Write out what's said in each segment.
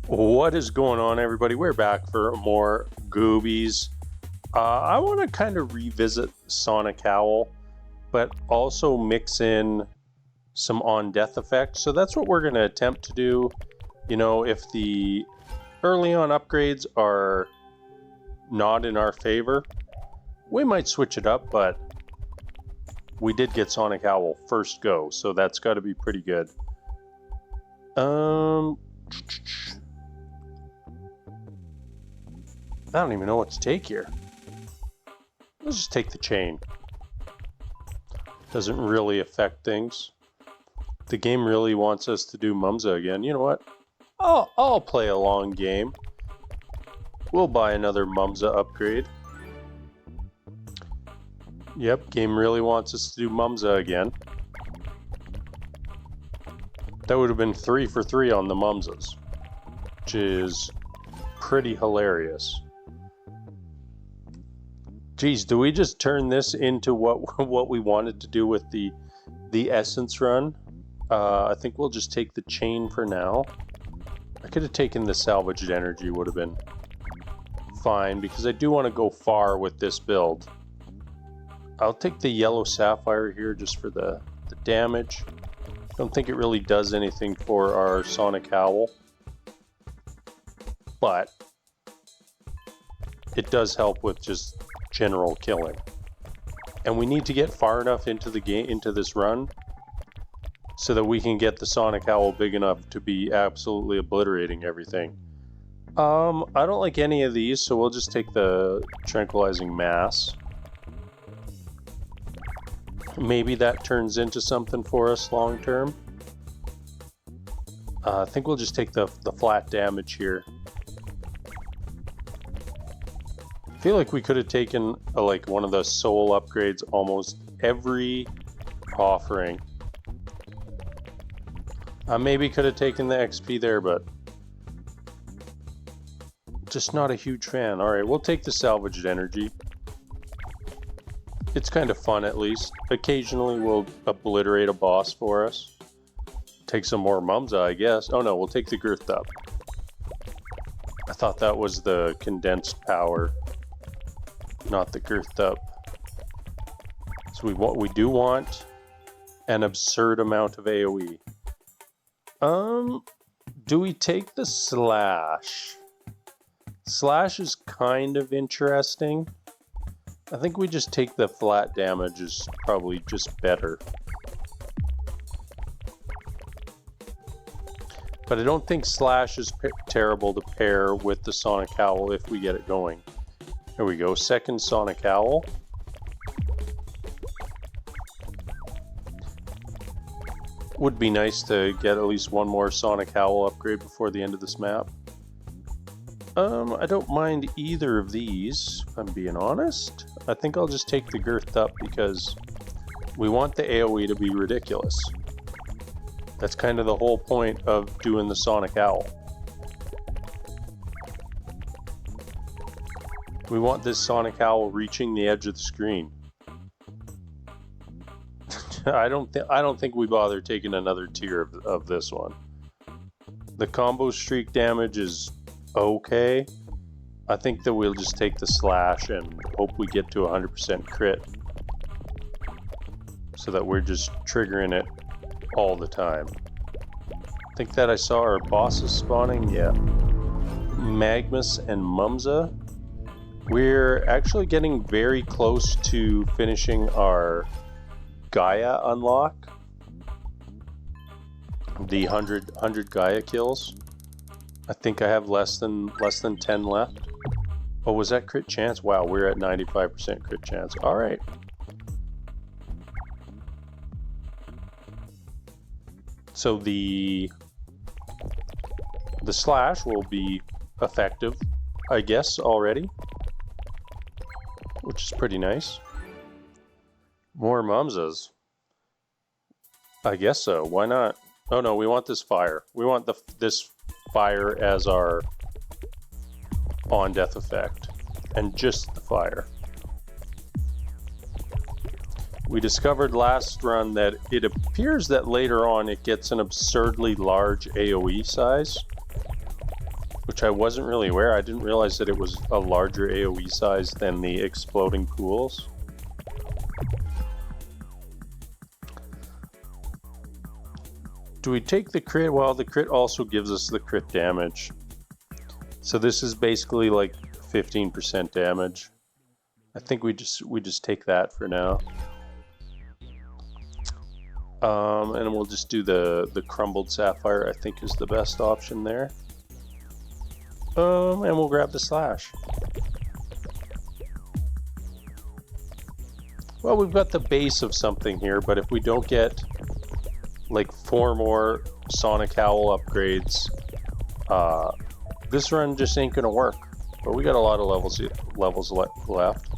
What is going on, everybody? We're back for more Goobies. I want to kind of revisit Sonic Howl, but also mix in some on-death effects. So that's what we're going to attempt to do. You know, if the early on upgrades are not in our favor, we might switch it up, but we did get Sonic Howl first go, so that's got to be pretty good. I don't even know what to take here. Let's just take the chain. Doesn't really affect things. The game really wants us to do Mumza again. You know what? I'll play a long game. We'll buy another Mumza upgrade. Yep, game really wants us to do Mumza again. That would have been 3 for 3 on the Mumzas, which is pretty hilarious. Geez, do we just turn this into what we wanted to do with the essence run? I think we'll just take the chain for now. I could have taken the salvaged energy, would have been fine, because I do want to go far with this build. I'll take the yellow sapphire here just for the damage. Don't think it really does anything for our Sonic Howl, but it does help with just general killing. And we need to get far enough into the game, into this run, so that we can get the Sonic Howl big enough to be absolutely obliterating everything. I don't like any of these, so we'll just take the tranquilizing mass. Maybe that turns into something for us long term. I think we'll just take the flat damage here. I feel like we could have taken like one of the soul upgrades almost every offering. Maybe could have taken the XP there, but just not a huge fan. Alright, we'll take the salvaged energy. It's kind of fun, at least. Occasionally we'll obliterate a boss for us. Take some more Mumza, I guess. Oh no, we'll take the girth up. I thought that was the condensed power, not the girthed up. So we do want an absurd amount of AoE. Do we take the slash? Slash is kind of interesting. I think we just take the flat damage, is probably just better. But I don't think slash is terrible to pair with the Sonic Howl if we get it going. There we go, second Sonic Howl. Would be nice to get at least one more Sonic Howl upgrade before the end of this map. I don't mind either of these, if I'm being honest. I think I'll just take the girth up because we want the AoE to be ridiculous. That's kind of the whole point of doing the Sonic Owl. We want this Sonic Owl reaching the edge of the screen. I don't think we bother taking another tier of this one. The combo streak damage is okay. I think that we'll just take the slash and hope we get to 100% crit, so that we're just triggering it all the time. I think that I saw our bosses spawning. Yeah, Magmus and Mumza. We're actually getting very close to finishing our Gaia unlock, the 100 Gaia kills. I think I have less than 10 left. Oh, was that crit chance? Wow, we're at 95% crit chance. All right. So the slash will be effective, I guess, already, which is pretty nice. More Mumzas. I guess so. Why not? Oh no, we want this fire. We want this fire as our on-death effect, and just the fire. We discovered last run that it appears that later on it gets an absurdly large AoE size. which I wasn't really aware. I didn't realize that it was a larger AoE size than the exploding pools. Do we take the crit? Well, the crit also gives us the crit damage. So this is basically like 15% damage. I think we just take that for now. And we'll just do the crumbled sapphire, I think is the best option there. And we'll grab the slash. Well, we've got the base of something here, but if we don't get like 4 more Sonic Howl upgrades, this run just ain't gonna work. But we got a lot of levels left.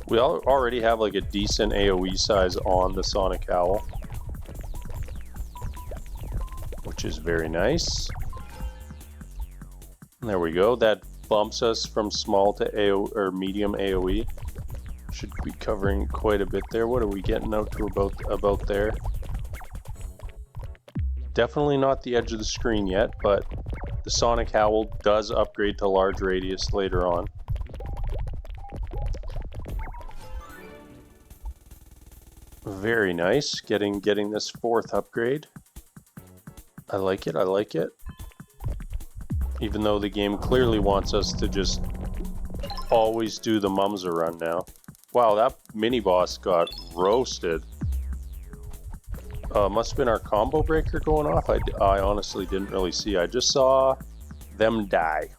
We already have like a decent AoE size on the Sonic Howl, which is very nice. There we go. That bumps us from small to medium AoE. Should be covering quite a bit there. What are we getting out to about there? Definitely not the edge of the screen yet, but the Sonic Howl does upgrade to large radius later on. Very nice. Getting this 4th upgrade. I like it. I like it. Even though the game clearly wants us to just always do the Mumsa run now. Wow, that mini boss got roasted. Must have been our combo breaker going off. I honestly didn't really see. I just saw them die.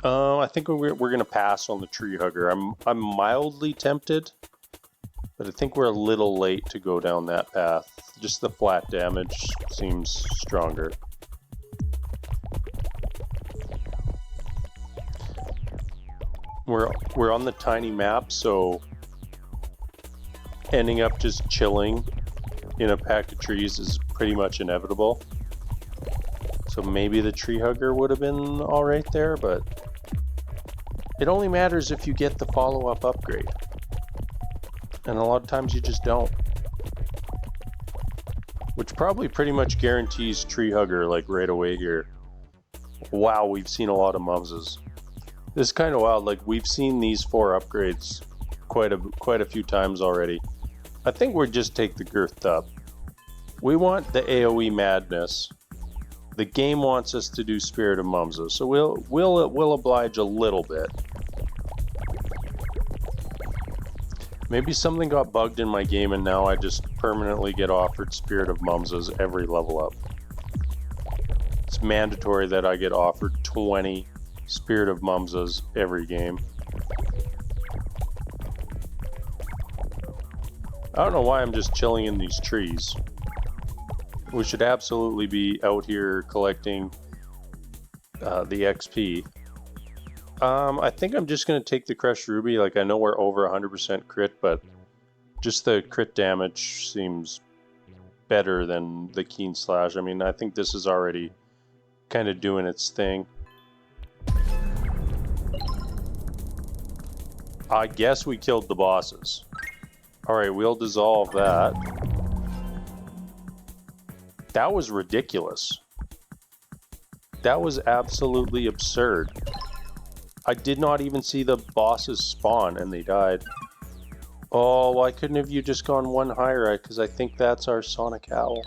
I think we're gonna pass on the tree hugger. I'm mildly tempted, but I think we're a little late to go down that path. Just the flat damage seems stronger. We're on the tiny map, so ending up just chilling in a pack of trees is pretty much inevitable. So maybe the tree hugger would have been alright there, but it only matters if you get the follow-up upgrade. And a lot of times you just don't. Which probably pretty much guarantees tree hugger like right away here. Wow, we've seen a lot of Mumsas. This is kind of wild. Like, we've seen these 4 upgrades quite a few times already. I think we'll just take the girth up. We want the AoE madness. The game wants us to do Spirit of Mumsa, so we'll oblige a little bit. Maybe something got bugged in my game and now I just permanently get offered Spirit of Mumsas every level up. It's mandatory that I get offered 20 Spirit of Mumsas every game. I don't know why I'm just chilling in these trees. We should absolutely be out here collecting the XP. I think I'm just going to take the Crushed Ruby. Like, I know we're over 100% crit, but just the crit damage seems better than the Keen Slash. I mean, I think this is already kind of doing its thing. I guess we killed the bosses. Alright, we'll dissolve that. That was ridiculous. That was absolutely absurd. I did not even see the bosses spawn and they died. Oh, why couldn't have you just gone one higher? Because I think that's our Sonic Howl.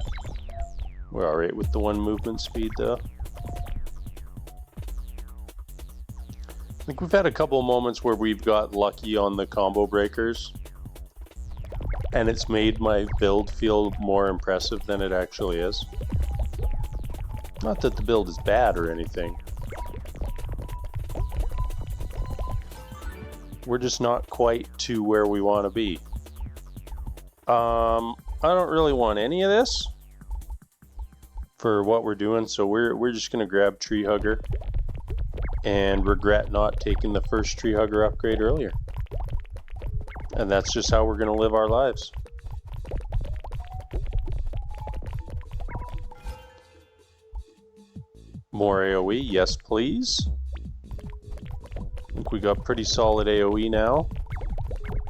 We're alright with the 1 movement speed though. I think we've had a couple of moments where we've got lucky on the combo breakers. And it's made my build feel more impressive than it actually is. Not that the build is bad or anything. We're just not quite to where we want to be. I don't really want any of this for what we're doing, so we're just gonna grab Tree Hugger and regret not taking the first Tree Hugger upgrade earlier. And that's just how we're gonna live our lives. More AoE, yes please. I think we got pretty solid AoE now.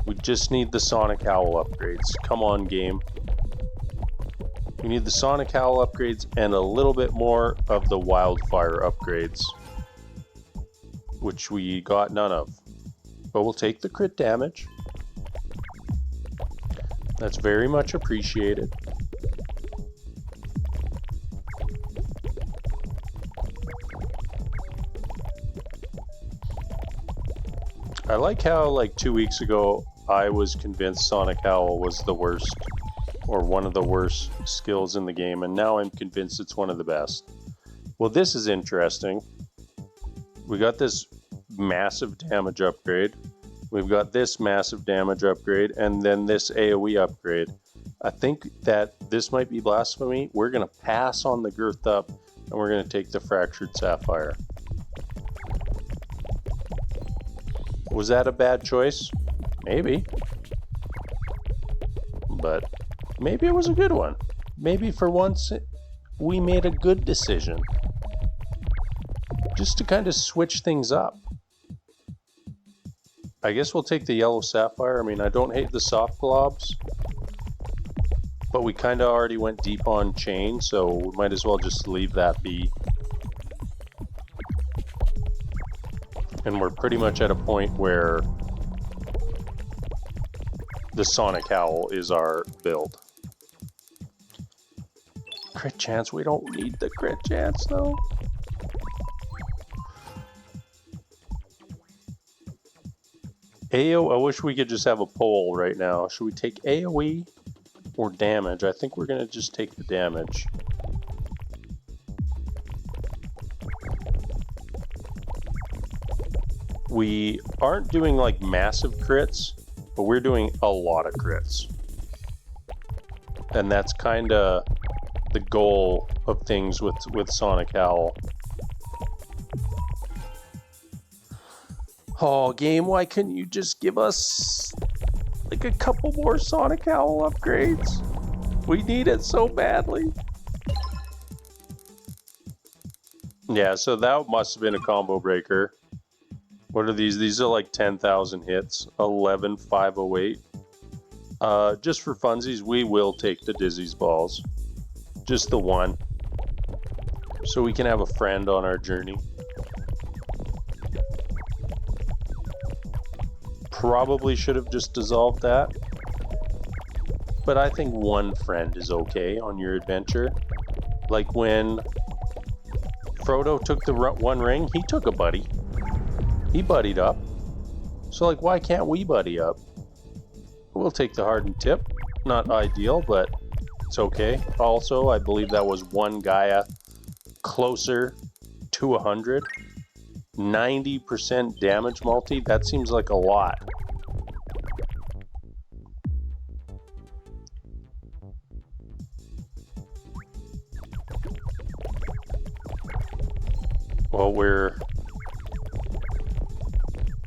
We just need the Sonic Howl upgrades. Come on, game. We need the Sonic Howl upgrades and a little bit more of the Wildfire upgrades, which we got none of. But we'll take the crit damage. That's very much appreciated. I like how, like 2 weeks ago, I was convinced Sonic Howl was the worst, or one of the worst skills in the game, and now I'm convinced it's one of the best. Well, this is interesting. We got this massive damage upgrade. We've got this massive damage upgrade, and then this AoE upgrade. I think that this might be blasphemy. We're going to pass on the girth up, and we're going to take the fractured sapphire. Was that a bad choice? Maybe. But maybe it was a good one. Maybe for once we made a good decision. Just to kind of switch things up. I guess we'll take the yellow sapphire. I mean, I don't hate the soft globs. But we kind of already went deep on chain, so we might as well just leave that be. And we're pretty much at a point where the Sonic Howl is our build. Crit chance, we don't need the crit chance though. I wish we could just have a poll right now. Should we take AoE or damage? I think we're gonna just take the damage. We aren't doing like massive crits, but we're doing a lot of crits. And that's kind of the goal of things with Sonic Howl. Oh, game, why couldn't you just give us like a couple more Sonic Howl upgrades? We need it so badly. Yeah, so that must have been a combo breaker. What are these? These are like 10,000 hits. 11,508. Just for funsies, we will take the Dizzy's balls. Just the one. So we can have a friend on our journey. Probably should have just dissolved that. But I think one friend is okay on your adventure. Like when Frodo took the one ring, he took a buddy. He buddied up. So like, why can't we buddy up? We'll take the hardened tip. Not ideal, but it's okay. Also, I believe that was one Gaia closer to 100. 90% damage multi, that seems like a lot. Well, we're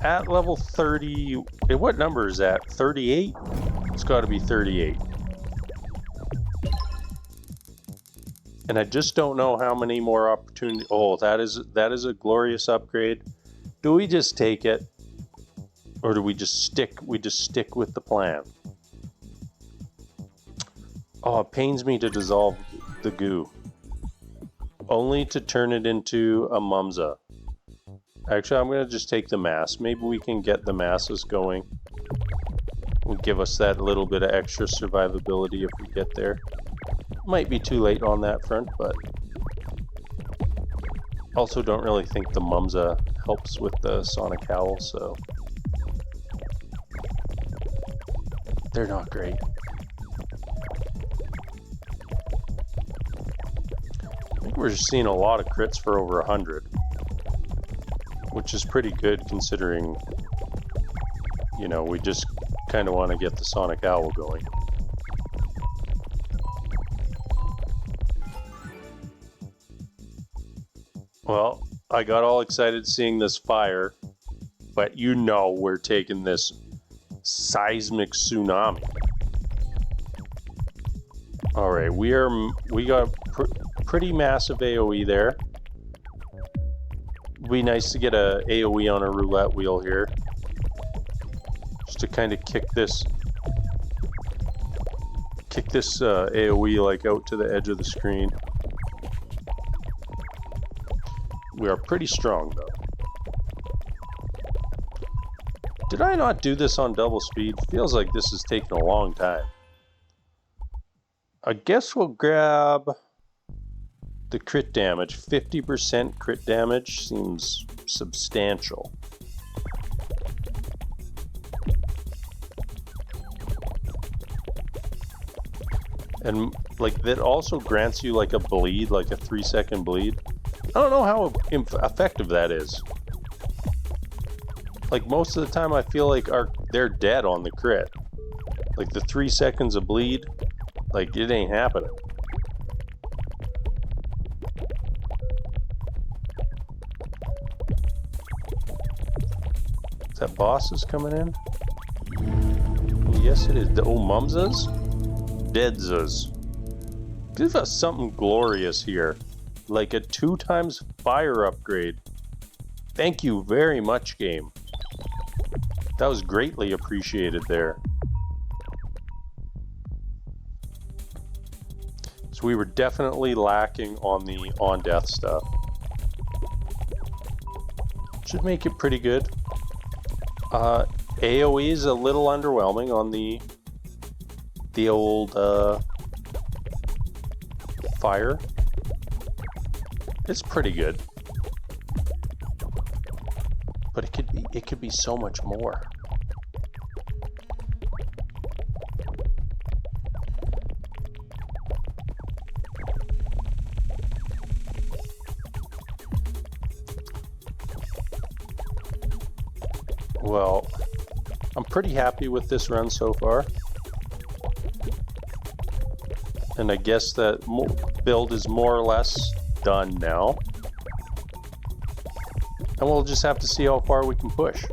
at level 30. What number is that? 38? It's got to be 38. And I just don't know how many more opportunities. Oh, that is a glorious upgrade. Do we just take it, or do we just stick? We just stick with the plan. Oh, it pains me to dissolve the goo, only to turn it into a Mumza. Actually, I'm gonna just take the mass. Maybe we can get the masses going. Will give us that little bit of extra survivability if we get there. Might be too late on that front, but also don't really think the Mumza helps with the Sonic Howl, so they're not great. I think we're just seeing a lot of crits for over 100, which is pretty good considering, you know, we just kind of want to get the Sonic Owl going. Well, I got all excited seeing this fire, but you know we're taking this seismic tsunami. All right, we got pretty massive AoE there. It'd be nice to get a AoE on a roulette wheel here, just to kind of kick Kick this AoE like out to the edge of the screen. We are pretty strong though. Did I not do this on double speed? Feels like this is taking a long time. I guess we'll grab the crit damage. 50% crit damage seems substantial. And like that also grants you like a bleed, like a 3-second bleed. I don't know how effective that is. Like most of the time I feel like they're dead on the crit. Like the 3 seconds of bleed, like it ain't happening. Is that bosses coming in? Yes it is. Oh, Mumsas? Deadzas. Give us something glorious here. Like a 2x fire upgrade. Thank you very much, game. That was greatly appreciated there. So we were definitely lacking on the on-death stuff. Should make it pretty good. AoE is a little underwhelming on the old fire. It's pretty good. But it could be so much more. Well, I'm pretty happy with this run so far. And I guess that build is more or less done now. And we'll just have to see how far we can push.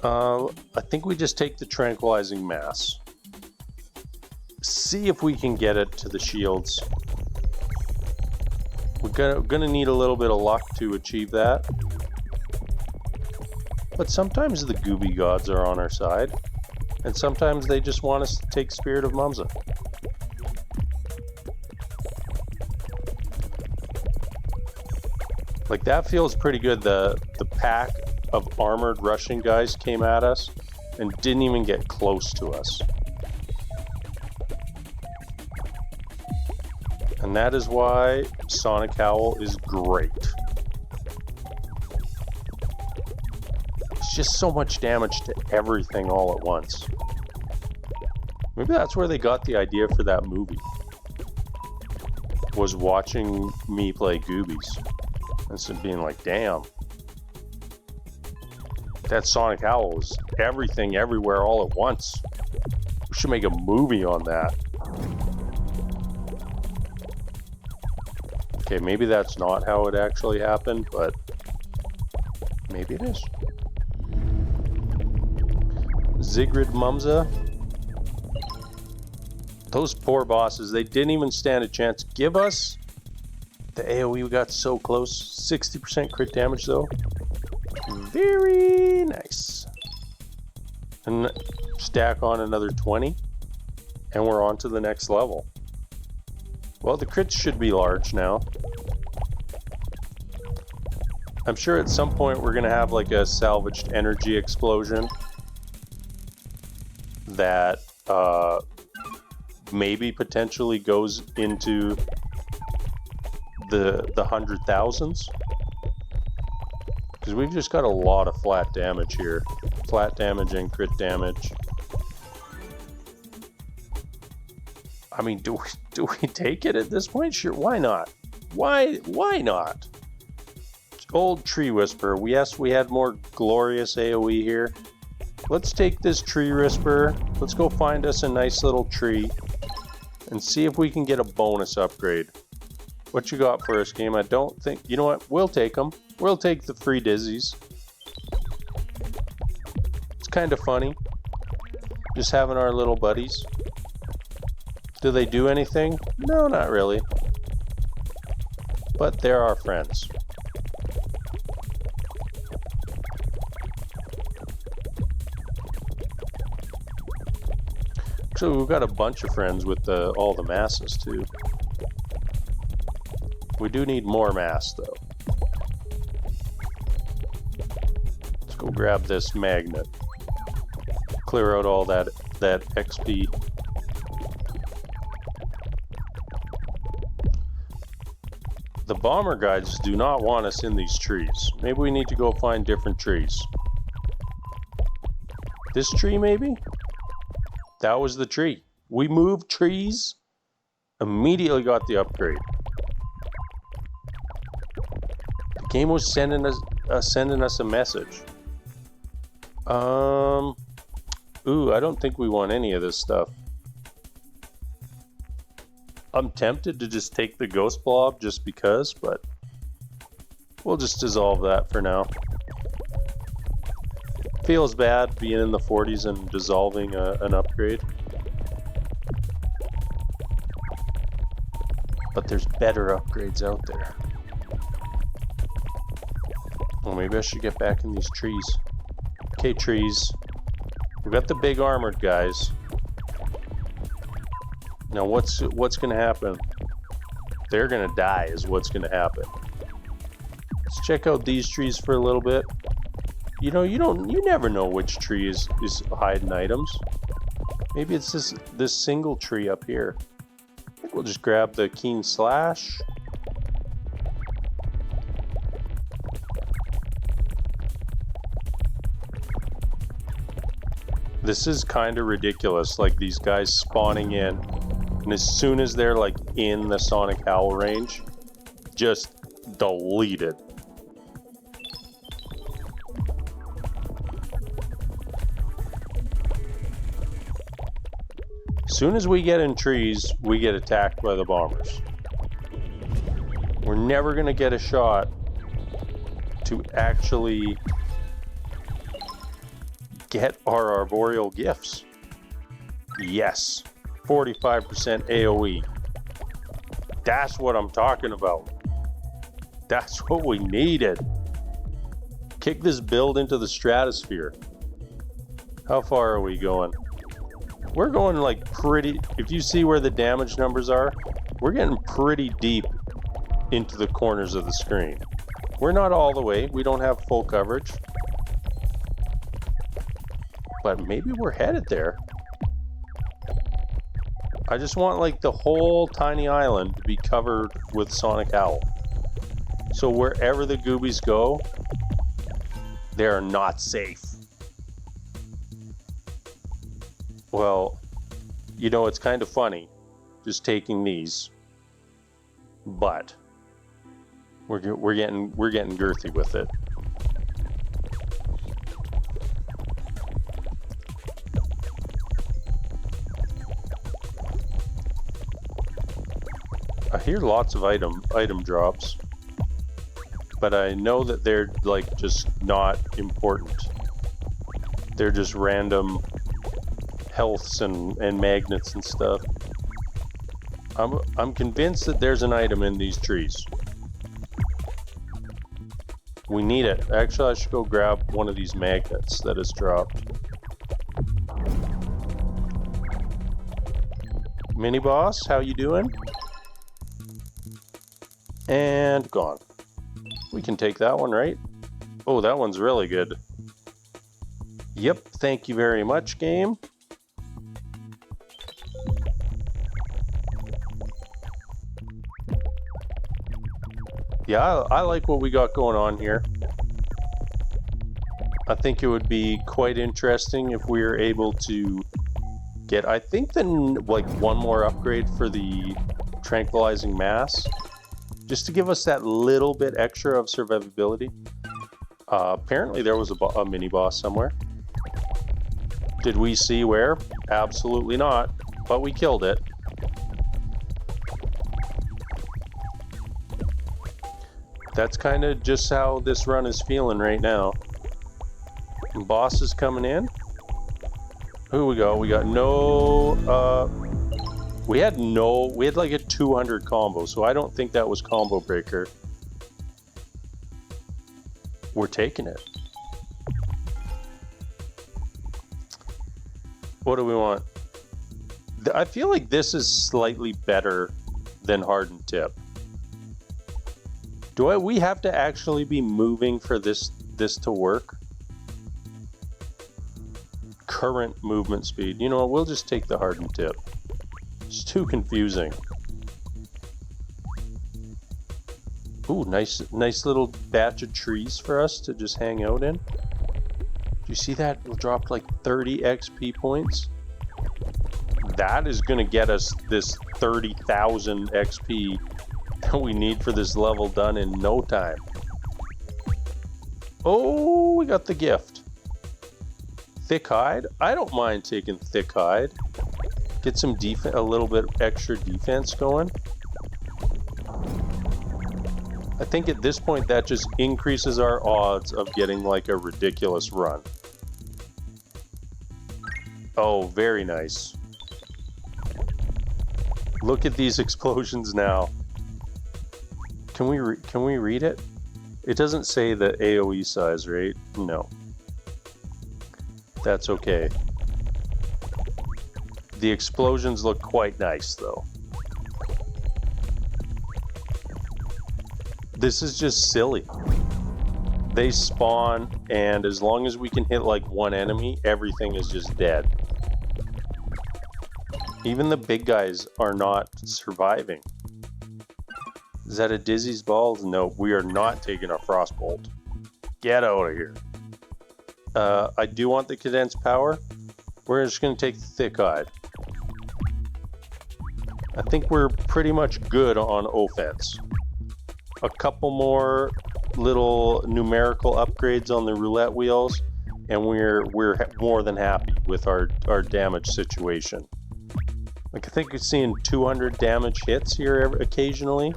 I think we just take the tranquilizing mass. See if we can get it to the shields. We're gonna need a little bit of luck to achieve that. But sometimes the Goobie gods are on our side. And sometimes they just want us to take Spirit of Mumsa. Like that feels pretty good. The pack of armored Russian guys came at us and didn't even get close to us. And that is why Sonic Howl is great. It's just so much damage to everything all at once. Maybe that's where they got the idea for that movie. Was watching me play Goobies. And so being like, damn. That Sonic Howl is everything everywhere all at once. We should make a movie on that. Okay, maybe that's not how it actually happened, but maybe it is. Zigrid Mumsa. Those poor bosses, they didn't even stand a chance. Give us the AoE, we got so close. 60% crit damage though. Very nice. And stack on another 20, and we're on to the next level. Well, the crits should be large now. I'm sure at some point we're gonna have like a salvaged energy explosion that maybe potentially goes into the 100,000s. Because we've just got a lot of flat damage here. Flat damage and crit damage. I mean, do we take it at this point? Sure, why not? Why not? Old Tree Whisperer. Yes, we had more glorious AoE here. Let's take this Tree Whisperer. Let's go find us a nice little tree and see if we can get a bonus upgrade. What you got for us, game? I don't think... You know what? We'll take them. We'll take the free dizzies. It's kind of funny. Just having our little buddies. Do they do anything? No, not really. But they're our friends. Actually, we've got a bunch of friends with all the masses too. We do need more mass though. Let's go grab this magnet. Clear out all that XP. The bomber guides do not want us in these trees. Maybe we need to go find different trees. This tree maybe? That was the tree. We moved trees, immediately got the upgrade. The game was sending us a message. Ooh, I don't think we want any of this stuff. I'm tempted to just take the ghost blob just because, but we'll just dissolve that for now. Feels bad being in the 40s and dissolving an upgrade. But there's better upgrades out there. Well, maybe I should get back in these trees. Okay, trees. We got the big armored guys. Now what's gonna happen? They're gonna die is what's gonna happen. Let's check out these trees for a little bit. You know, you never know which tree is hiding items. Maybe it's this single tree up here. I think we'll just grab the keen slash. This is kind of ridiculous, like these guys spawning in, and as soon as they're like in the Sonic Howl range, just deleted. As soon as we get in trees, we get attacked by the bombers. We're never gonna get a shot to actually get our arboreal gifts. Yes, 45% AoE. That's what I'm talking about. That's what we needed. Kick this build into the stratosphere. How far are we going? We're going like pretty, if you see where the damage numbers are, we're getting pretty deep into the corners of the screen. We're not all the way, we don't have full coverage. But maybe we're headed there. I just want like the whole tiny island to be covered with Sonic Howl. So wherever the Goobies go, they're not safe. Well, you know, it's kind of funny just taking these, but we're getting girthy with it. I hear lots of item drops, but I know that they're like just not important. They're just random healths and magnets and stuff. I'm convinced that there's an item in these trees. We need it. Actually, I should go grab one of these magnets that is dropped. Mini boss, how you doing? And gone. We can take that one, right? Oh, that one's really good. Yep, thank you very much, game. Yeah, I like what we got going on here. I think it would be quite interesting if we were able to get, I think, then like one more upgrade for the tranquilizing mass, just to give us that little bit extra of survivability. Apparently there was a mini boss somewhere. Did we see where? Absolutely not, but we killed it. That's kind of just how this run is feeling right now. And boss is coming in. Who we got? We got no, we had like a 200 combo, so I don't think that was combo breaker. We're taking it. What do we want? I feel like this is slightly better than hardened tip. We have to actually be moving for this to work? Current movement speed. You know what? We'll just take the hardened tip. It's too confusing. Ooh, nice little batch of trees for us to just hang out in. Do you see that? It dropped like 30 XP points. That is going to get us this 30,000 XP that we need for this level done in no time. Oh, we got the gift. Thick hide? I don't mind taking thick hide. Get some defense, a little bit extra defense going. I think at this point that just increases our odds of getting like a ridiculous run. Oh, very nice. Look at these explosions now. Can we read it? It doesn't say the AoE size, right? No. That's okay. The explosions look quite nice, though. This is just silly. They spawn, and as long as we can hit like one enemy, everything is just dead. Even the big guys are not surviving. Is that a Dizzy's Balls? No, we are not taking a Frostbolt. Get out of here. I do want the condensed power. We're just going to take the thick hide. I think we're pretty much good on offense. A couple more little numerical upgrades on the roulette wheels, and we're more than happy with our damage situation. Like, I think we're seeing 200 damage hits here occasionally.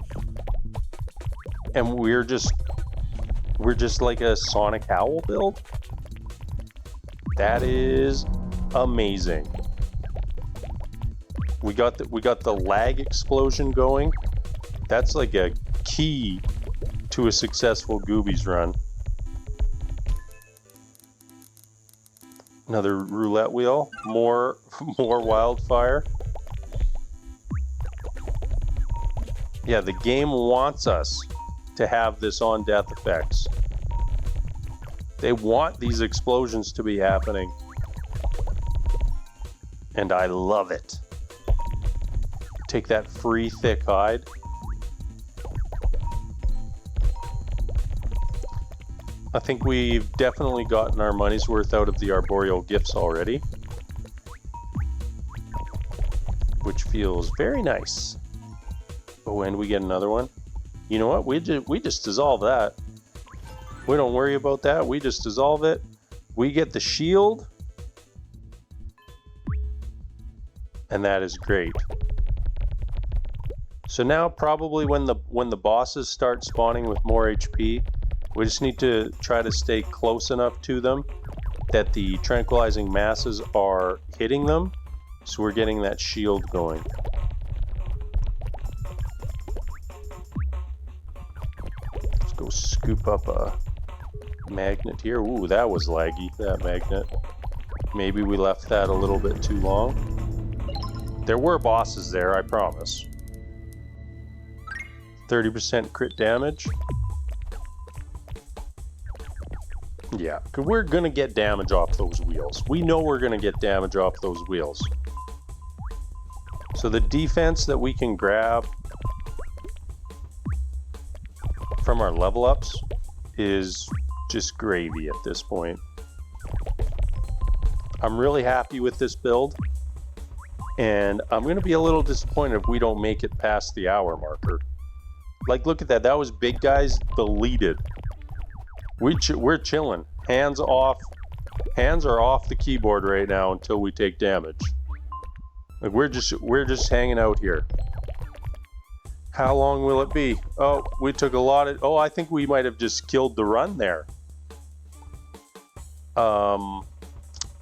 And we're just like a Sonic Howl build. That is amazing. We got the lag explosion going. That's like a key to a successful Goobies run. Another roulette wheel. More wildfire. Yeah, the game wants us to have this on death effects. They want these explosions to be happening. And I love it. Take that free thick hide. I think we've definitely gotten our money's worth out of the arboreal gifts already. Which feels very nice. Oh, and we get another one. You know what? We just dissolve that. We don't worry about that. We just dissolve it. We get the shield. And that is great. So now probably when the bosses start spawning with more HP, we just need to try to stay close enough to them that the tranquilizing masses are hitting them. So we're getting that shield going. Go scoop up a magnet here. Ooh, that was laggy, that magnet. Maybe we left that a little bit too long. There were bosses there, I promise. 30% crit damage. Yeah, because we're going to get damage off those wheels. We know we're going to get damage off those wheels. So the defense that we can grab from our level ups is just gravy at this point. I'm really happy with this build, and I'm going to be a little disappointed if we don't make it past the hour marker. Like, look at that. That was big guys deleted. We're chilling. Hands off. Hands are off the keyboard right now until we take damage. Like, we're just hanging out here. How long will it be? Oh, we took a lot of... Oh, I think we might have just killed the run there.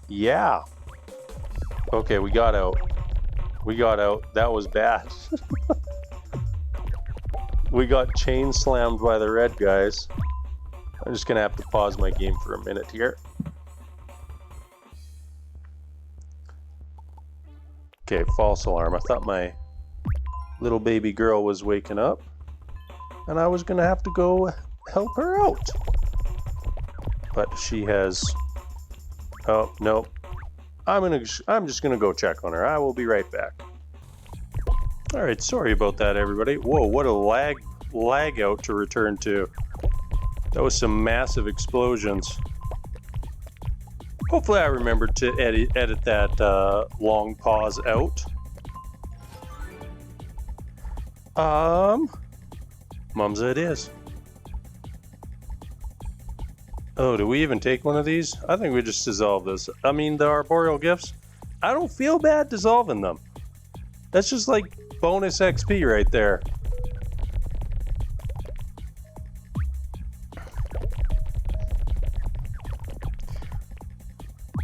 Yeah. Okay, we got out. We got out. That was bad. We got chain slammed by the red guys. I'm just gonna have to pause my game for a minute here. Okay, false alarm. I thought my little baby girl was waking up and I was gonna have to go help her out. But she has... Oh, no. I'm just gonna go check on her. I will be right back. Alright, sorry about that, everybody. Whoa, what a lag out to return to. That was some massive explosions. Hopefully I remembered to edit that long pause out. Mumsa it is. Oh, do we even take one of these? I think we just dissolve this. I mean, the arboreal gifts, I don't feel bad dissolving them. That's just like bonus XP right there.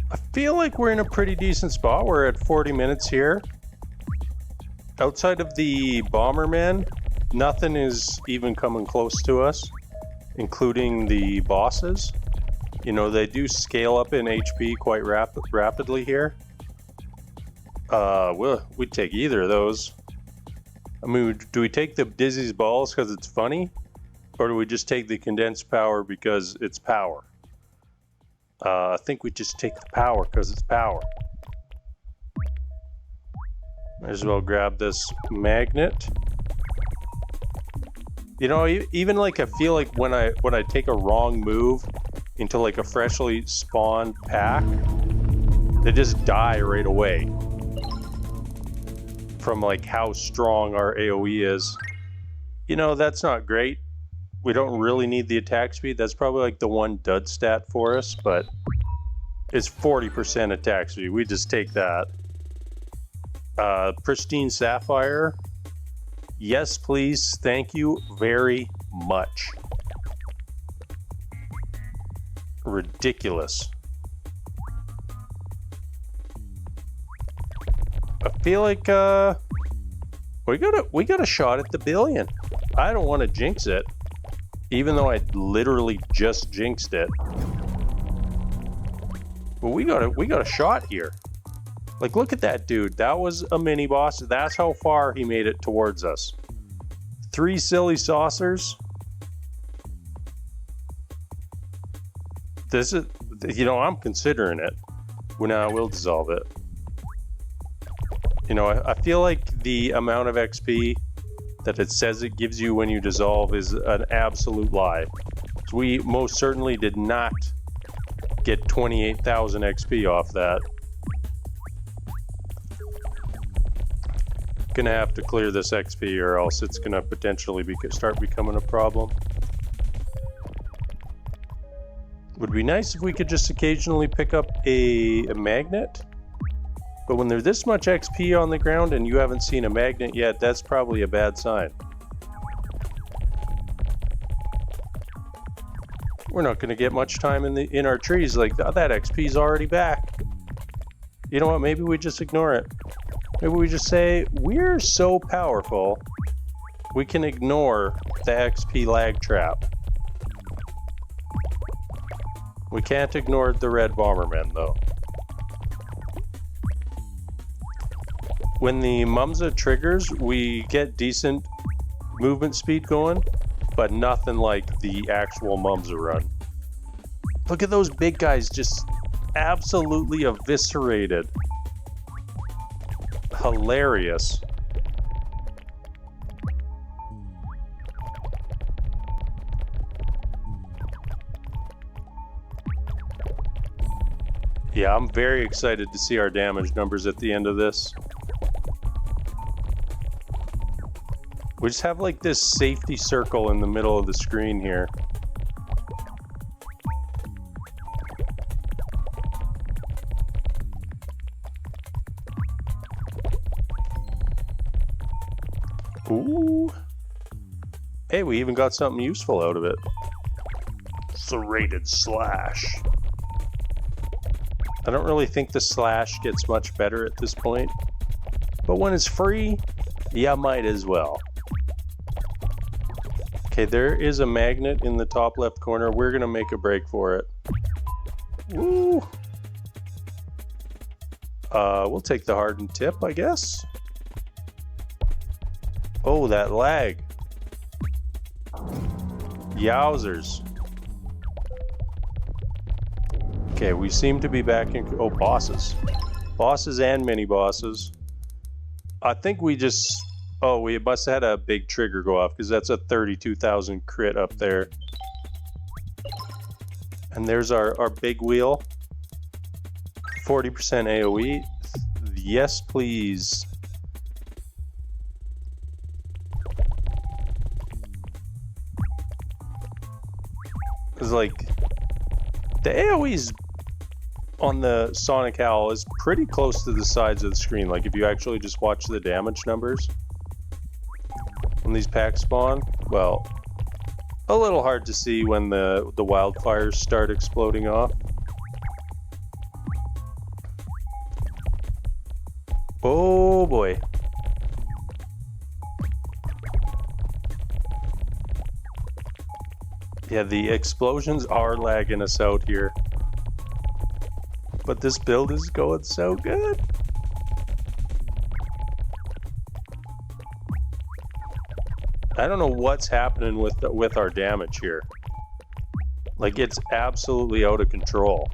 I feel like we're in a pretty decent spot. We're at 40 minutes here. Outside of the Bomberman, nothing is even coming close to us, including the bosses. You know, they do scale up in HP quite rapidly here. We'd take either of those. I mean, do we take the Dizzy's Balls because it's funny? Or do we just take the condensed power because it's power? I think we just take the power because it's power. Might as well grab this magnet. You know, even like I feel like when I take a wrong move into like a freshly spawned pack, they just die right away. From like how strong our AoE is. You know, that's not great. We don't really need the attack speed. That's probably like the one dud stat for us, but it's 40% attack speed. We just take that. Pristine Sapphire. Yes, please. Thank you very much. Ridiculous. I feel like we got a shot at the billion. I don't want to jinx it, even though I literally just jinxed it. But we got a shot here. Like, look at that dude. That was a mini boss. That's how far he made it towards us. 3 silly saucers. This is, you know, I'm considering it. Well, now I will dissolve it. You know, I feel like the amount of XP that it says it gives you when you dissolve is an absolute lie. So we most certainly did not get 28,000 XP off that. Gonna have to clear this XP or else it's gonna potentially start becoming a problem. Would be nice if we could just occasionally pick up a magnet. But when there's this much XP on the ground and you haven't seen a magnet yet, that's probably a bad sign. We're not going to get much time in our trees. Like, that XP's already back. You know what? Maybe we just ignore it. Maybe we just say, we're so powerful, we can ignore the XP lag trap. We can't ignore the red Bomberman, though. When the Mumsa triggers, we get decent movement speed going, but nothing like the actual Mumsa run. Look at those big guys just absolutely eviscerated. Hilarious. Yeah, I'm very excited to see our damage numbers at the end of this. We just have like this safety circle in the middle of the screen here. Ooh. Hey, we even got something useful out of it. Serrated slash. I don't really think the slash gets much better at this point, but when it's free, yeah, might as well. Okay, there is a magnet in the top left corner. We're gonna make a break for it. Woo! We'll take the hardened tip, I guess. Oh, that lag. Yowzers. Okay, we seem to be back in... Oh, bosses. Bosses and mini-bosses. I think we just... Oh, we must have had a big trigger go off, because that's a 32,000 crit up there. And there's our big wheel. 40% AoE. Yes, please. It's like... The AoE's on the Sonic Howl is pretty close to the sides of the screen. Like, if you actually just watch the damage numbers when these packs spawn, well, a little hard to see when the wildfires start exploding off. Oh boy. Yeah, the explosions are lagging us out here. But this build is going so good. I don't know what's happening with our damage here. Like, it's absolutely out of control.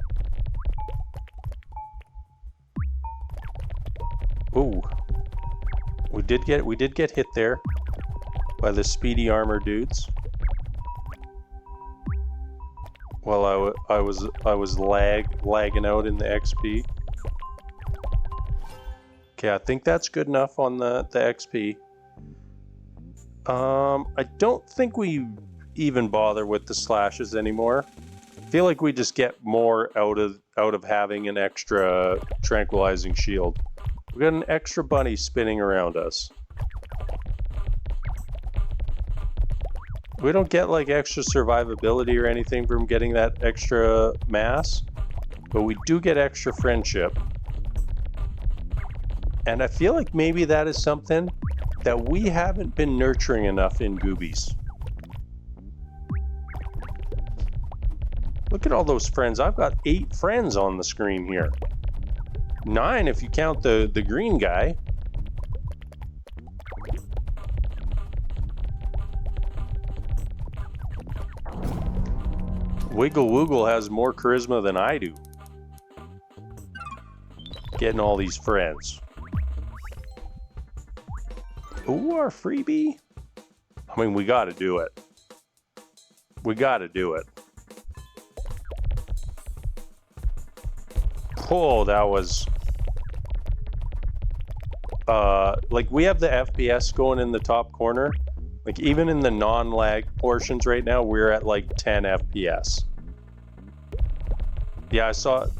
Ooh. We did get hit there by the speedy armor dudes. Well, I was lagging out in the XP. Okay, I think that's good enough on the XP. I don't think we even bother with the slashes anymore. I feel like we just get more out of having an extra tranquilizing shield. We got an extra bunny spinning around us. We don't get like extra survivability or anything from getting that extra mass, but we do get extra friendship. And I feel like maybe that is something that we haven't been nurturing enough in Goobies. Look at all those friends. I've got 8 friends on the screen here. 9 if you count the green guy. Wiggle Woogle has more charisma than I do. Getting all these friends. Ooh, our freebie. I mean, we gotta do it. We gotta do it. Oh, that was... like, we have the FPS going in the top corner. Like, even in the non-lag portions right now, we're at like 10 FPS. Yeah,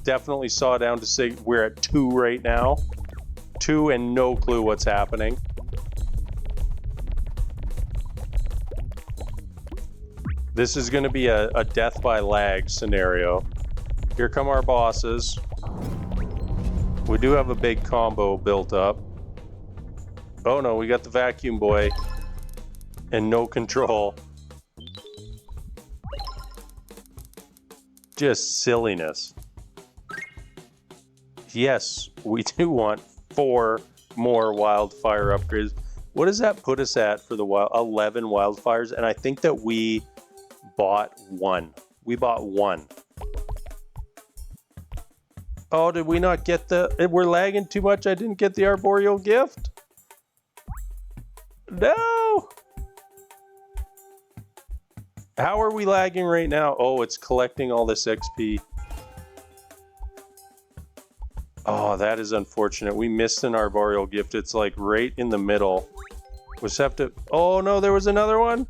definitely saw down to say we're at 2 right now. 2 and no clue what's happening. This is going to be a death by lag scenario. Here come our bosses. We do have a big combo built up. Oh no, we got the vacuum boy. And no control. Just silliness. Yes, we do want 4 more wildfire upgrades. What does that put us at for the 11 wildfires? And I think that we bought 1. We bought 1. Oh, did we not get we're lagging too much? I didn't get the arboreal gift? No! How are we lagging right now? Oh, it's collecting all this XP. Oh, that is unfortunate. We missed an arboreal gift. It's like right in the middle. We just have to... Oh no, there was another one?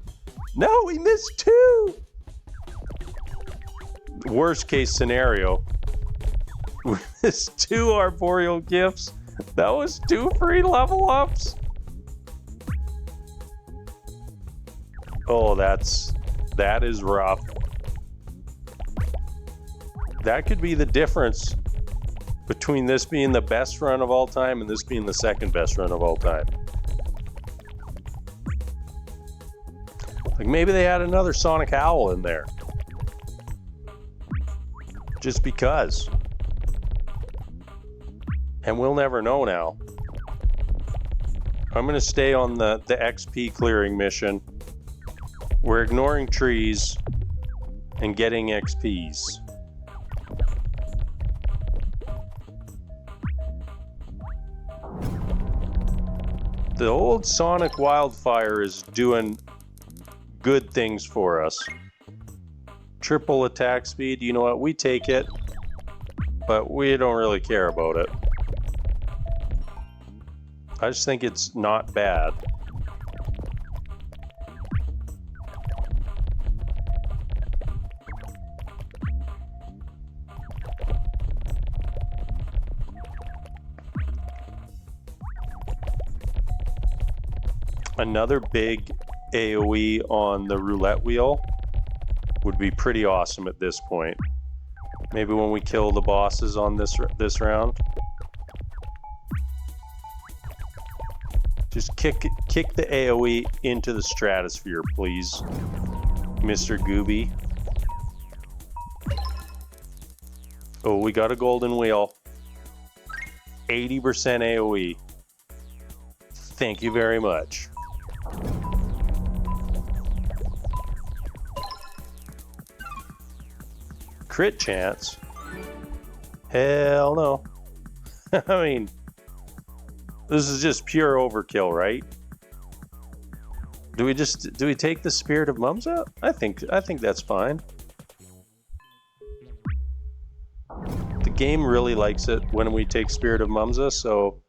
No, we missed 2! Worst case scenario. We missed 2 arboreal gifts. That was 2 free level ups. Oh, that is rough. That could be the difference between this being the best run of all time and this being the second best run of all time. Like, maybe they had another Sonic Howl in there. Just because. And we'll never know now. I'm going to stay on the XP clearing mission. We're ignoring trees and getting XPs. The old Sonic Wildfire is doing good things for us. Triple attack speed, you know what? We take it, but we don't really care about it. I just think it's not bad. Another big AoE on the roulette wheel would be pretty awesome at this point. Maybe when we kill the bosses on this round. Just kick the AoE into the stratosphere, please, Mr. Gooby. Oh, we got a golden wheel. 80% AoE. Thank you very much. Crit chance? Hell no. I mean, this is just pure overkill, right? Do we take the Spirit of Mums out? I think that's fine. The game really likes it when we take Spirit of Mumsa, so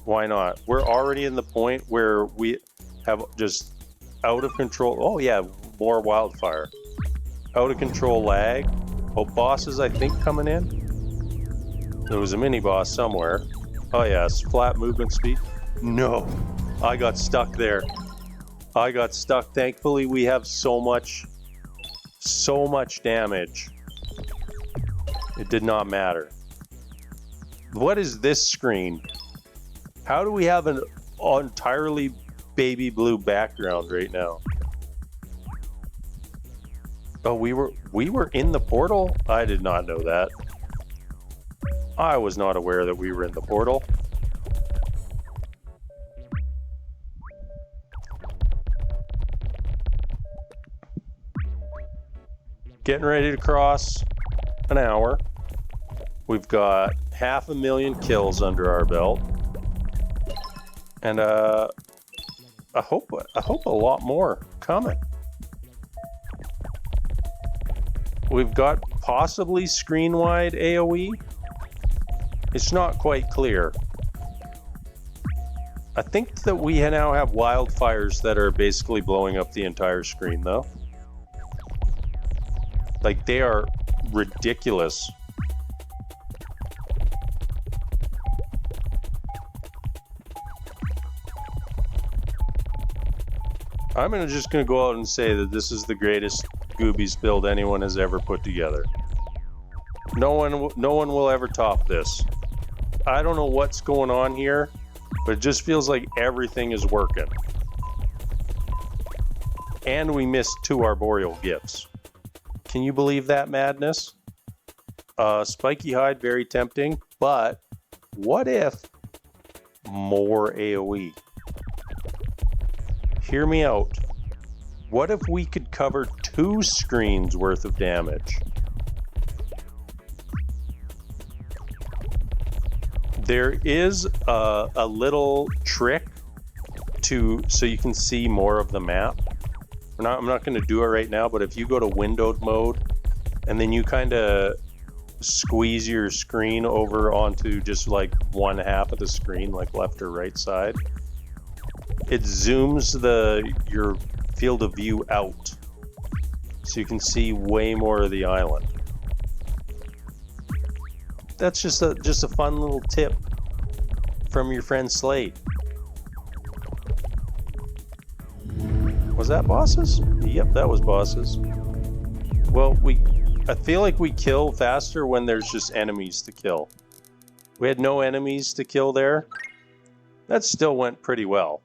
why not? We're already in the point where we have just out of control. Oh yeah, more wildfire. Out of control lag. Oh, bosses I think coming in. There was a mini boss somewhere. Oh yes, flat movement speed. No, I got stuck there. I got stuck. Thankfully we have so much damage. It did not matter. What is this screen? How do we have an entirely baby blue background right now? Oh, we were in the portal? I did not know that. I was not aware that we were in the portal. Getting ready to cross an hour. We've got 500,000 kills under our belt. And I hope a lot more coming. We've got possibly screen-wide AoE. It's not quite clear. I think that we now have wildfires that are basically blowing up the entire screen, though. Like, they are ridiculous. I'm just gonna go out and say that this is the greatest Goobies build anyone has ever put together. No one will ever top this. I don't know what's going on here, but it just feels like everything is working. And we missed 2 arboreal gifts. Can you believe that madness? Spiky hide, very tempting, but what if more AoE? Hear me out. What if we could cover 2 screens worth of damage? There is a little trick so you can see more of the map. I'm not going to do it right now, but if you go to windowed mode and then you kind of squeeze your screen over onto just like one half of the screen, like left or right side, it zooms your field of view out so you can see way more of the island. That's just a fun little tip from your friend Slade. Was that bosses? Yep, that was bosses. Well, I feel like we kill faster when there's just enemies to kill. We had no enemies to kill there. That still went pretty well.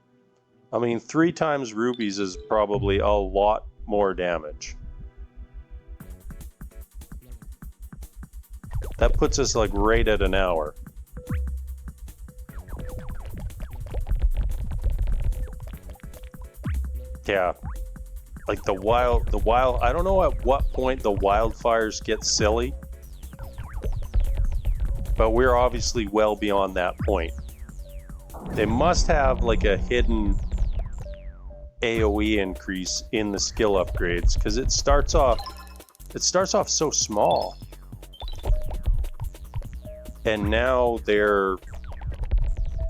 I mean, 3 times rubies is probably a lot more damage. That puts us like right at an hour. Yeah. Like the wild, I don't know at what point the wildfires get silly, but we're obviously well beyond that point. They must have like a hidden AoE increase in the skill upgrades, because it starts off so small. And now they're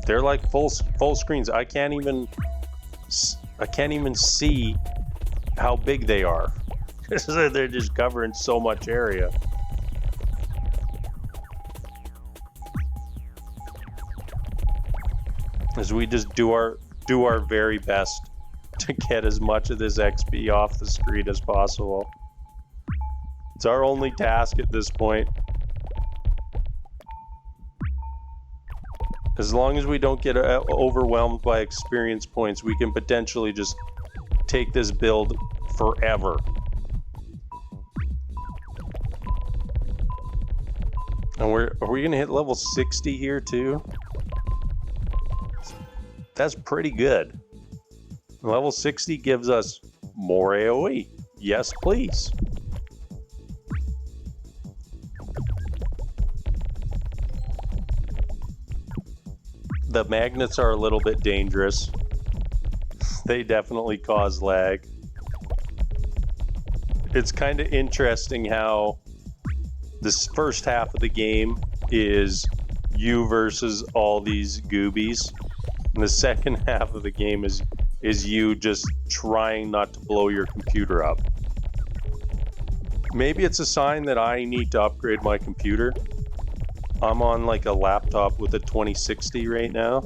like full screens. I can't even see how big they are. They're just covering so much area. As we just do our very best to get as much of this XP off the screen as possible. It's our only task at this point. As long as we don't get overwhelmed by experience points, we can potentially just take this build forever. And are we gonna hit level 60 here too? That's pretty good. Level 60 gives us more AoE. Yes, please. The magnets are a little bit dangerous. They definitely cause lag. It's kind of interesting how this first half of the game is you versus all these Goobies. And the second half of the game is you just trying not to blow your computer up. Maybe it's a sign that I need to upgrade my computer. I'm on like a laptop with a 2060 right now,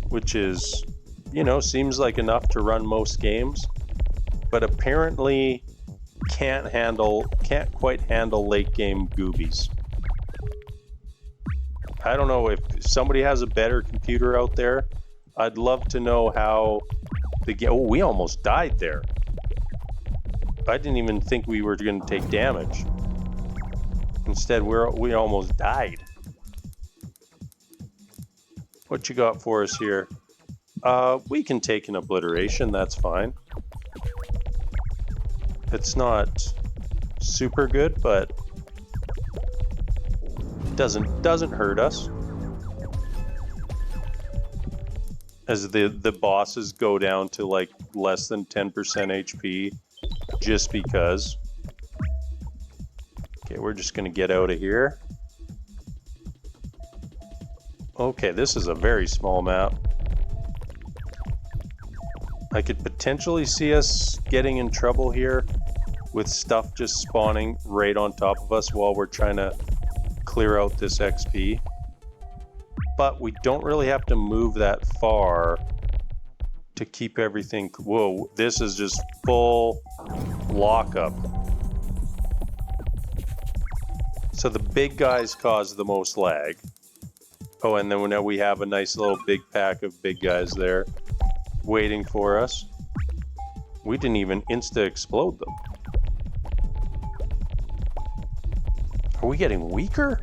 which is, you know, seems like enough to run most games, but apparently can't quite handle late game Goobies. I don't know if somebody has a better computer out there. I'd love to know how the game. Oh, we almost died there. I didn't even think we were going to take damage. Instead, we almost died. What you got for us here? We can take an obliteration. That's fine. It's not super good, but doesn't hurt us. As the bosses go down to like less than 10% HP, just because. Okay, we're just gonna get out of here. Okay, this is a very small map. I could potentially see us getting in trouble here with stuff just spawning right on top of us while we're trying to clear out this XP. But we don't really have to move that far to keep everything. Whoa, this is just full lockup. So the big guys cause the most lag. Oh, and then now we have a nice little big pack of big guys there waiting for us. We didn't even insta-explode them. Are we getting weaker?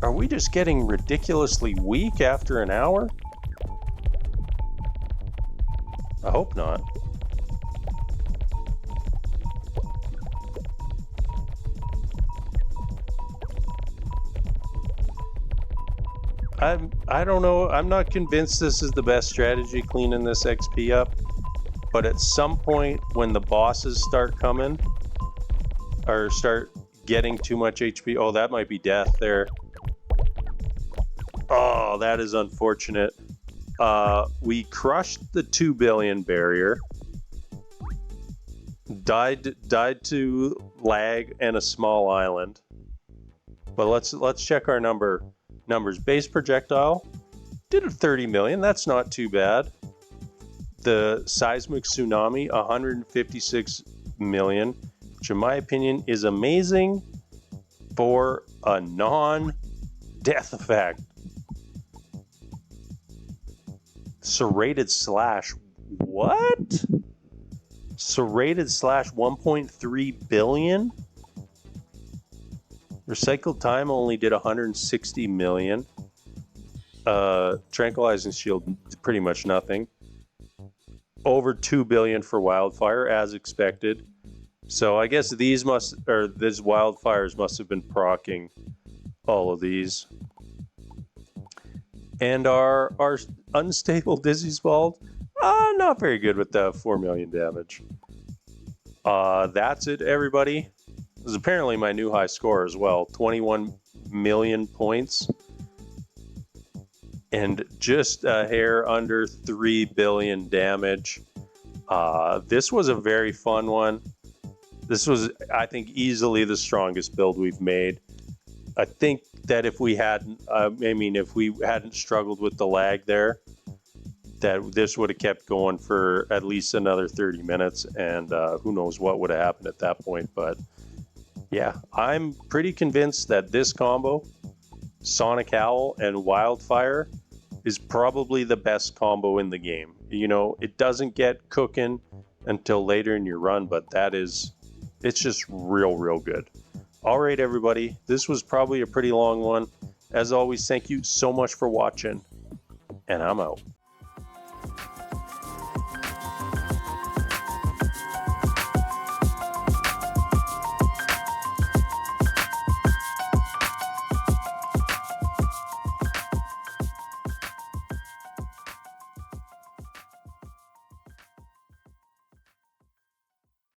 Are we just getting ridiculously weak after an hour? I hope not. I don't know. I'm not convinced this is the best strategy, cleaning this XP up. But at some point when the bosses start coming, or start getting too much HP, oh, that might be death there. Oh, that is unfortunate. We crushed the 2 billion barrier. Died to lag and a small island. But let's check our numbers. Base projectile did a 30 million. That's not too bad. The seismic tsunami, 156 million, which in my opinion is amazing for a non-death effect. Serrated slash, what? Serrated slash 1.3 billion? Recycled time only did 160 million. Tranquilizing shield, pretty much nothing. Over 2 billion for wildfire, as expected. So I guess these these wildfires must have been proccing all of these. And our unstable Dizzy Spald, not very good with the 4 million damage. That's it, everybody. This is apparently my new high score as well. 21 million points. And just a hair under 3 billion damage. This was a very fun one. This was, I think, easily the strongest build we've made. I think that if we hadn't, if we hadn't struggled with the lag there, that this would have kept going for at least another 30 minutes, and who knows what would have happened at that point. But yeah, I'm pretty convinced that this combo, Sonic Howl and Wildfire, is probably the best combo in the game. You know, it doesn't get cooking until later in your run, but it's just real good. All right, everybody, this was probably a pretty long one. As always, thank you so much for watching, and I'm out.